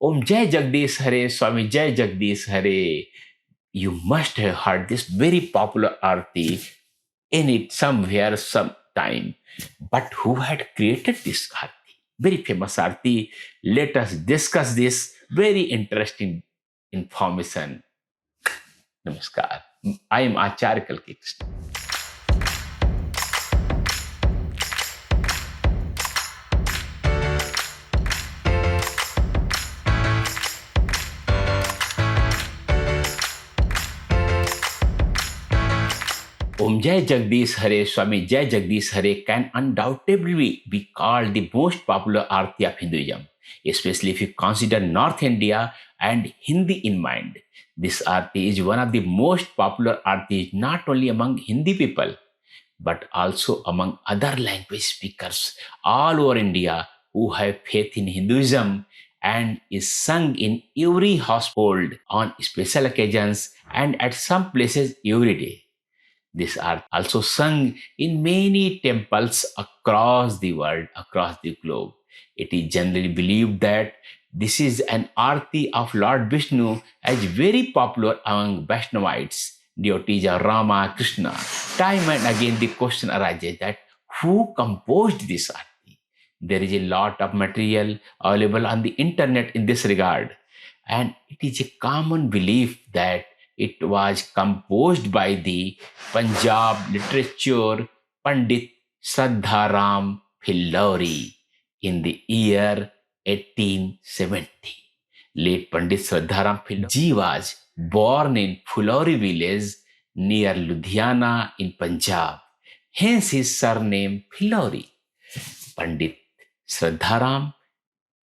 Om Jai Jagdish Hare Swami Jai Jagdish Hare. You must have heard this very popular Aarti in it somewhere, sometime. But who had created this Aarti? Very famous Aarti. Let us discuss this very interesting information. Namaskar. I am Acharya Kalki. Om Jai Jagdish Hare Swami Jai Jagdish Hare can undoubtedly be called the most popular Aarti of Hinduism, especially if you consider North India and Hindi in mind. This Aarti is one of the most popular Aartis not only among Hindi people but also among other language speakers all over India who have faith in Hinduism, and is sung in every household on special occasions and at some places every day. These are also sung in many temples across the world, across the globe. It is generally believed that this is an Aarti of Lord Vishnu, as very popular among Vaishnavites, devotees of Rama, Krishna. Time and again the question arises that who composed this Aarti? There is a lot of material available on the internet in this regard, and it is a common belief that it was composed by the Punjab literature Pandit Shraddharam Fullauri in the year 1870. Late Pandit Shraddharam Fullauri was born in Phillauri village near Ludhiana in Punjab. Hence his surname Phillauri. Pandit Shraddharam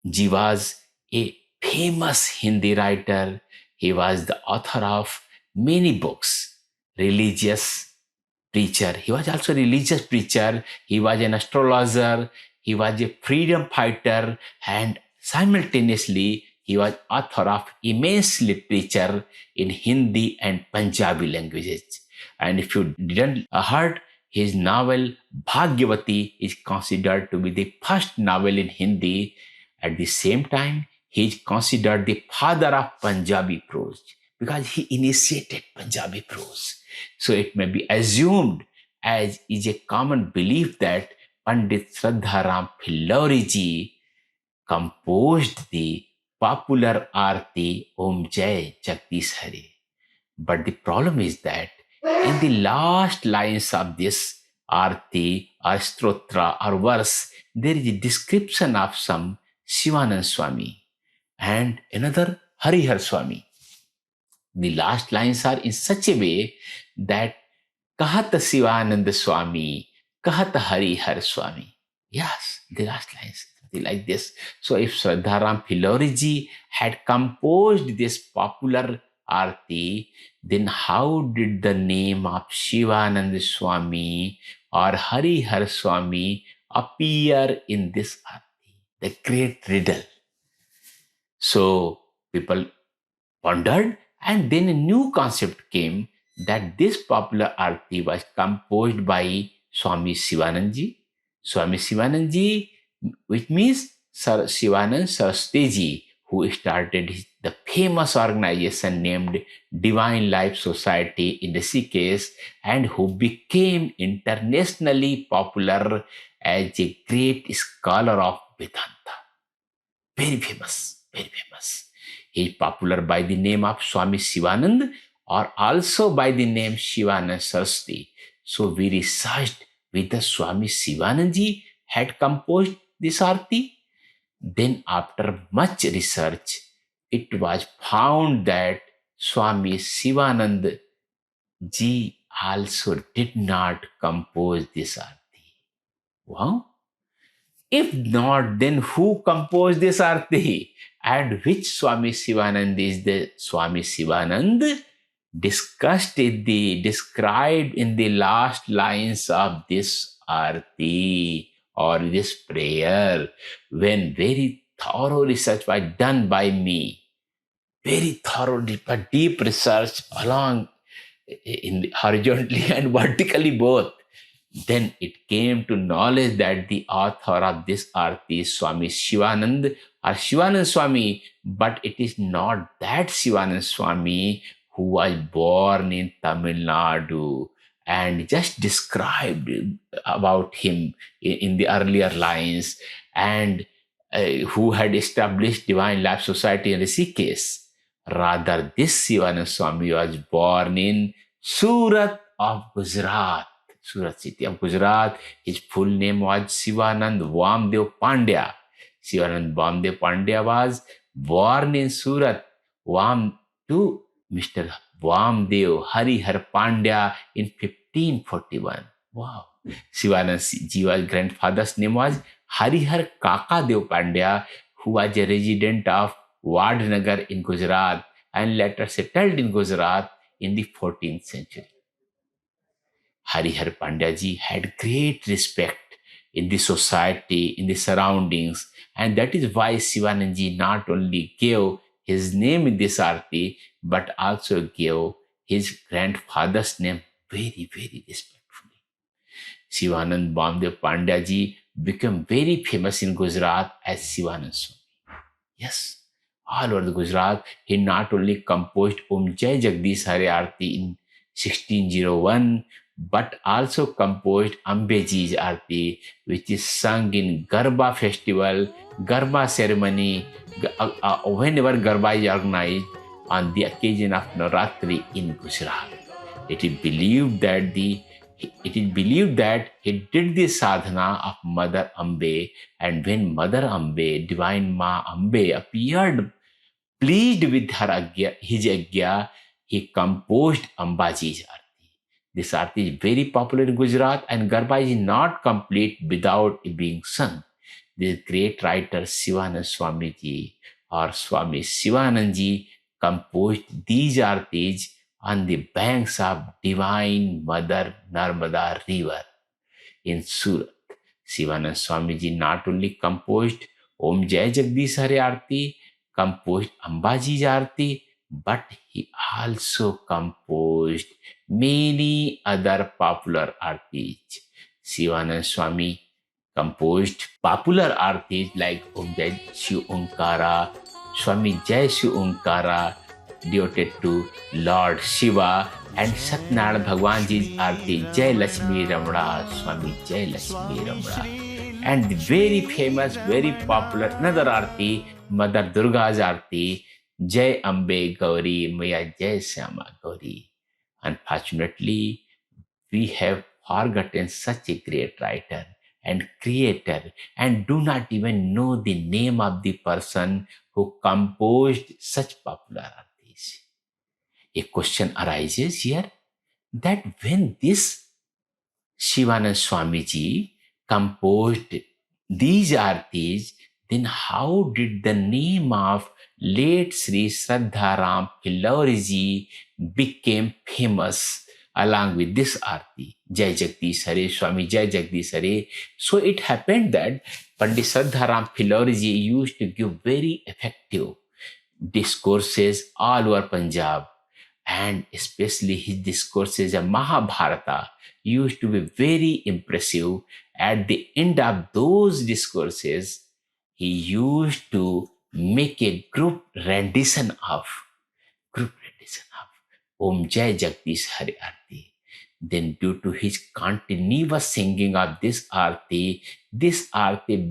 ji was a famous Hindi writer. He was the author of many books, religious preacher. He was also a religious preacher. He was an astrologer. He was a freedom fighter, and simultaneously he was author of immense literature in Hindi and Punjabi languages. And if you didn't heard, his novel Bhagyavati is considered to be the first novel in Hindi. At the same time, he is considered the father of Punjabi prose because he initiated Punjabi prose. So it may be assumed, as is a common belief, that Pandit Shraddharam Fullauri ji composed the popular Aarti Om Jai Jagdish Hare. But the problem is that in the last lines of this Aarti or Stotra or verse, there is a description of some Shivanand Swami and another Harihar Swami. The last lines are in such a way that Kahat Shivanand Swami, Kahat Harihar Swami. Yes, the last lines, something like this. So if Shraddharam Fullauri ji had composed this popular Aarti, then how did the name of Shivanand Swami or Harihar Swami appear in this Aarti? The great riddle. So people pondered, and then a new concept came that this popular Aarti was composed by Swami Shivanandji. Swami Shivanandji, which means Sir Shivanand Saraswati, who started the famous organization named Divine Life Society in Rishikesh, and who became internationally popular as a great scholar of Vedanta. Very famous, very famous. He is popular by the name of Swami Shivanand or also by the name Shivanand Saraswati. So we researched whether Swami Shivanandji had composed this Aarti. Then after much research, it was found that Swami Shivanand ji also did not compose this Aarti. Wow! If not, then who composed this Aarti? And which Swami Shivanand is the Swami Shivanand described in the last lines of this Aarti or this prayer, when very thorough research was done by me, very thorough, deep research along in horizontally and vertically both. Then it came to knowledge that the author of this Aarti is Swami Shivanand or Shivanand Swami, but it is not that Shivanand Swami who was born in Tamil Nadu and just described about him in the earlier lines, and who had established Divine Life Society in Rishikesh. Rather, this Shivanand Swami was born in Surat of Gujarat, Surat city of Gujarat. His full name was Shivanand Vamdev Pandya. Shivanand Vamdev Pandya was born in Surat, Vam to Mr. Vamdev Harihar Pandya in 1541. Wow. Shivanand Jiva's grandfather's name was Harihar Kakadev Pandya, who was a resident of Vadnagar in Gujarat and later settled in Gujarat in the 14th century. Harihar Pandyaji had great respect in the society, in the surroundings, and that is why Shivanandji not only gave his name in this arti, but also gave his grandfather's name very, very respectfully. Shivanand Vamdev Pandyaji became very famous in Gujarat as Shivanand Swami. Yes, all over the Gujarat, he not only composed Om Jai Jagdish Hare Arati in 1601, but also composed Ambeji's Arti, which is sung in Garba festival, Garba ceremony, whenever Garba is organized on the occasion of Navratri in Gujarat. It is believed that he did the sadhana of Mother Ambe, and when Mother Ambe, Divine Ma Ambe, appeared pleased with his agya, he composed Ambaji's Arti. This Arti is very popular in Gujarat, and Garba is not complete without it being sung. The great writer Shivanand Swamiji or Swami Shivanandji composed these Artis on the banks of Divine Mother Narmada River in Surat. Shivanand Swamiji not only composed Om Jai Jagdish Hare Arati, composed Ambaji's Arti, but he also composed many other popular artis. Shivanand Swami composed popular artis like Om Jai Shiv Onkara, Swami Jai Shiv Onkara, devoted to Lord Shiva, and Satnarayan Bhagwanji's Arti Jai Lakshmi Ramana, Swami Jai Lakshmi Ramana. And the very famous, very popular another Arti, Mother Durga's Arti, Jai Ambe Gauri, Maya Jai Syama Gauri. Unfortunately, we have forgotten such a great writer and creator and do not even know the name of the person who composed such popular artis. A question arises here that when this Shivanand Swamiji composed these artis, then how did the name of late Sri Shraddharam Fullauri ji became famous along with this arti, Jai Jagdish Hare, Swami Jai Jagdish Hare? So it happened that Pandit Shraddharam Fullauri ji used to give very effective discourses all over Punjab, and especially his discourses of Mahabharata used to be very impressive. At the end of those discourses, he used to make a group rendition of Om Jai Jagdish Hare Arati. Then due to his continuous singing of this Arti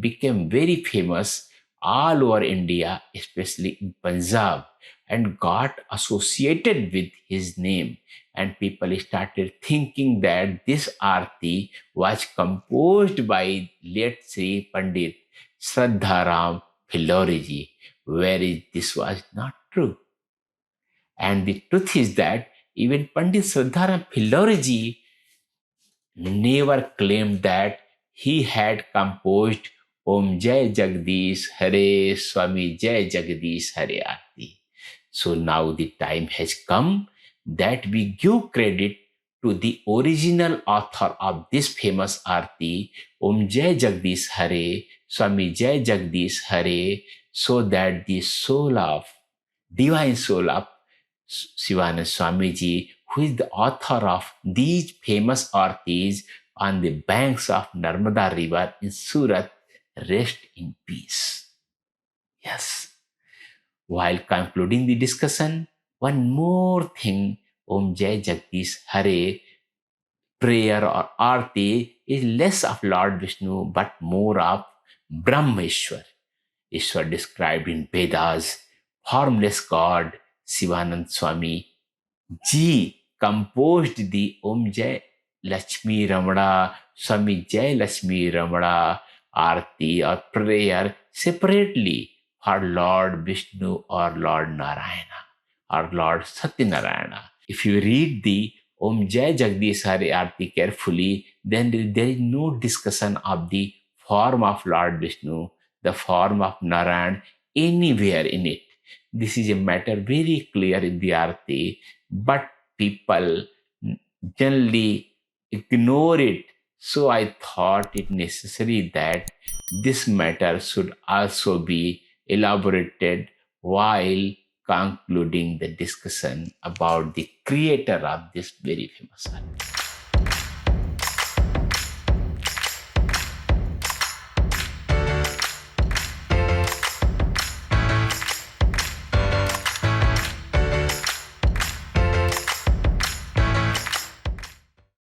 became very famous all over India, especially in Punjab, and got associated with his name. And people started thinking that this Arti was composed by late Sri Pandit Shraddharam Fullauri ji, whereas this was not true. And the truth is that even Pandit Shraddharam Fullauri ji never claimed that he had composed Om Jai Jagdish Hare Swami Jai Jagdish Hare Arati. So now the time has come that we give credit to the original author of this famous Arti, Om Jai Jagdish Hare Swami Jai Jagdish Hare, so that the divine soul of Shivanand Swamiji, who is the author of these famous artis on the banks of Narmada River in Surat, rest in peace. Yes. While concluding the discussion, one more thing, Om Jai Jagdish Hare prayer or Aarti is less of Lord Vishnu but more of Brahmeshwar. Ishwar described in Vedas, formless God, Shivanand Swami Ji composed the Om Jai Lakshmi Ramana, Swami Jai Lakshmi Ramana Aarti or prayer separately for Lord Vishnu or Lord Narayana or Lord Satyanarayana. If you read the Om Jai Jagdish Hare Arati carefully, then there is no discussion of the form of Lord Vishnu, the form of Narayan anywhere in it. This is a matter very clear in the Arti, but people generally ignore it. So I thought it necessary that this matter should also be elaborated while concluding the discussion about the creator of this very famous art.